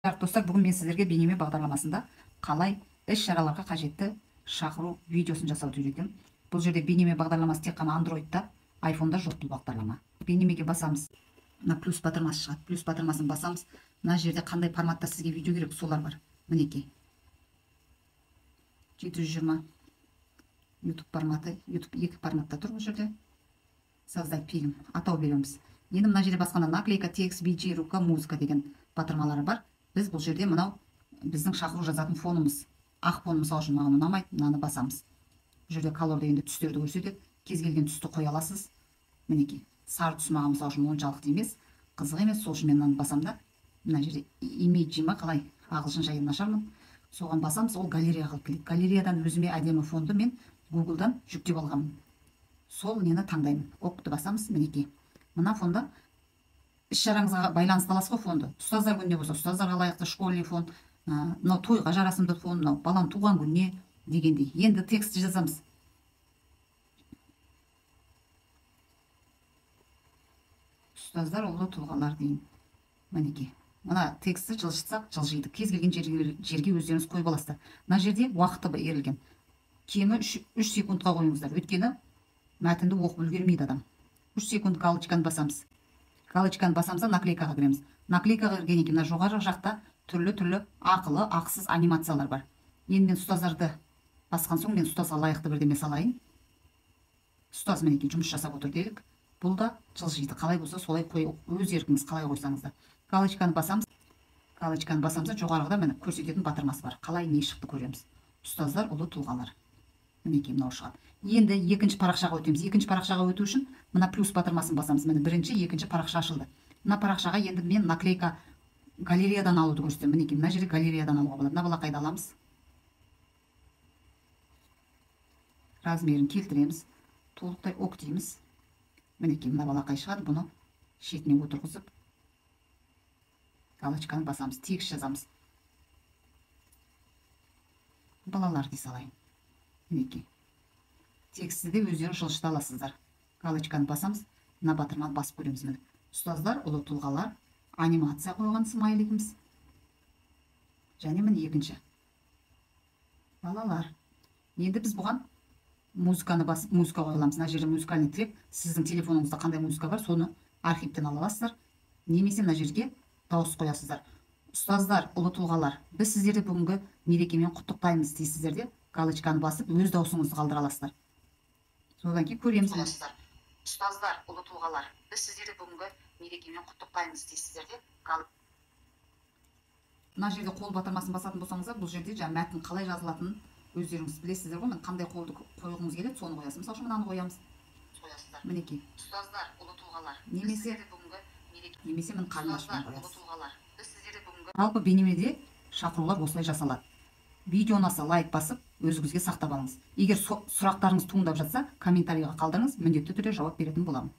Достар, бүгін мен сіздерге бейнеме бағдарламасында қалай іс-шараларға қажетті шақыру видеосын жасауды үйретемін. Бұл жерде бейнеме бағдарламасы тек қана Android'та, iPhone'да жоқ бұл бағдарлама. Бейнемеге басамыз. Мына плюс батырмасы шығады. Плюс батырмасын басамыз. Мына жерде қандай форматта сізге видео керек, солар бар. Мінекей. 720 YouTube форматы, YouTube екі форматта тұр бұл жерде. Создать фильм. Атау береміз. Енді мына жерде басқанда наклейка, текст, BG, рука, музыка деген батырмалары бар. Біз бұл жерде мынау біздің шақыру жазатын фонымыз. Ақ фон мысал үшін маған ұнамайды, мынаны басамыз. Бұл жерде колор дегенде түстерді көрсетеді. Кез келген түсті қоя аласыз. Мінекей. Сары түс маған мысал үшін оншалықты емес, қызық емес, сол үшін мен мынаны басам да. Мына жерде имейджі ма қалай, ағылшынша нашармын. Соған басамыз, ол галерея қылып келеді. Галереядан өзіме әдемі фонды мен Google'дан жүктеп алғанмын. Сол нені таңдаймын. Окты басамыз, мінекей. Мына фонда іс-шараңызға байланысты аласыз ғой фонды. Ұстаздар күніне болса, ұстаздарға лайықты школьный фон, мынау тойға жарасымды фон, мынау баланың туған күніне дегендей. Енді текст жазамыз. Ұстаздар ұлы тұлғалар дейін. Мінекей. Мына тексті жылжытсақ, жылжиды. Кез келген жерге өздеріңіз қойып аласыздар. Мына жерде уақыты берілген. Кемі 3 секундқа қойыңыздар. Өйткені мәтінді оқып үлгермейді адам. 3 секунд галочканы басамыз. Галочканы басамызда наклейкаға кіреміз. Наклейкаға кіргеннен кейін жоғары жақта түрлі ақылы, ақысыз анимациялар бар. Енді мен ұстаздарды басқан соң мен ұстазға лайықты бірдеме салайын. Ұстаз мінекей жұмыс жасап отыр делік. Бұл да жылжиды. Қалай болса солай қойып, өз еркіңіз қалай қойсаңыз да. Галочканы басамыз. Галочканы басамызда жоғарыда міне көрсететін батырмасы бар. Қалай не шықты көреміз. Ұстаздар ұлы тұлғалар. Мінекей мынау шығады. Енді екінші парақшаға өтеміз. Екінші парақшаға өту үшін мына плюс батырмасын басамыз. Міне бірінші, екінші парақша ашылды. Мына парақшаға енді мен наклейка галереядан алуды көрсетемін. Мінекей мына жерде галереядан алуға болады. Мына балақайды аламыз. Размерін келтіреміз. Толықтай ок дейміз. Мінекей мына балақай шығады. Бұны шетіне отырғызып галочканы басамыз. Текст жазамыз. Балалар дей салайын. Мінекей. Тексті де өздерің жылжыта аласыздар. Галочканы басамыз. Мына батырманы басып көреміз. Ұстаздар, ұлы тұлғалар, анимация қойған смайлигіміз. Және міне екінші. Балалар. Енді біз бұған музыканы басып, музыка қойыламыз. Мына жерде музыкальный трек. Сіздің телефоныңызда қандай музыка бар, соны архивтен ала аласыздар. Немесе мына жерге дауыс қоясыздар. Ұстаздар, ұлы тұлғалар, біз сіздерді бүгінгі мерекемен құттықтаймыз дейсіздер де галочканы басып, өз даусыңызды қалдыра аласыздар. Содан кейін көреміз. Ұстаздар, ұлы тұлғалар, біз сіздерді бүгінгі мерекемен құттықтаймыз дейсіздер де мына жерде қол батырмасын басатын болсаңыздар, бұл жерде мәтін қалай жазылатынын өздеріңіз білесіздер ғой. Мен қандай қолды қойғыңыз келеді, соны қоясыз. Мысалы үшін мынаны қоямыз. Мінекей. Ұстаздар, ұлы тұлғалар, немесе мен қарындашпен қоясыз. Жалпы бейнемеде шақырулар осылай жасалады. Видео ұнаса лайк басып, өзіңізге сақтап алыңыз. Егер сұрақтарыңыз туындап жатса, комментарийға қалдырыңыз, міндетті түрде жауап беретін боламын.